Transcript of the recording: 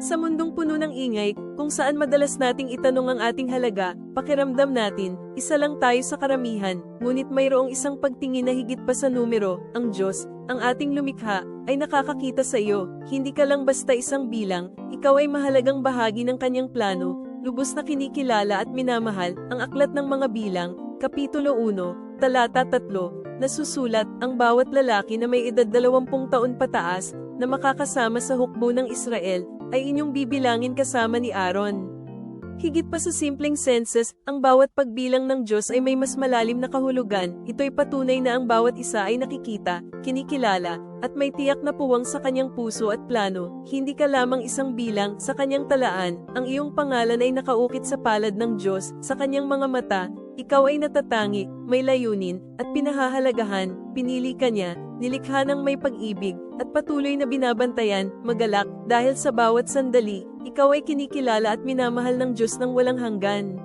Sa mundong puno ng ingay, kung saan madalas nating itanong ang ating halaga, pakiramdam natin, isa lang tayo sa karamihan, ngunit mayroong isang pagtingin na higit pa sa numero, ang Diyos, ang ating lumikha, ay nakakakita sa iyo. Hindi ka lang basta isang bilang, ikaw ay mahalagang bahagi ng kanyang plano, lubos na kinikilala at minamahal. Ang aklat ng mga bilang, Kapitulo 1, Talata 3, nasusulat, ang bawat lalaki na may edad 20 taon pataas, na makakasama sa hukbo ng Israel, ay inyong bibilangin kasama ni Aaron. Higit pa sa simpleng census, ang bawat pagbilang ng Diyos ay may mas malalim na kahulugan. Ito'y patunay na ang bawat isa ay nakikita, kinikilala, at may tiyak na puwang sa kanyang puso at plano. Hindi ka lamang isang bilang sa kanyang talaan, ang iyong pangalan ay nakaukit sa palad ng Diyos, sa kanyang mga mata. Ikaw ay natatangi, may layunin, at pinahahalagahan. Pinili ka niya, nilikha ng may pag-ibig, at patuloy na binabantayan, magalak, dahil sa bawat sandali, ikaw ay kinikilala at minamahal ng Diyos ng walang hanggan.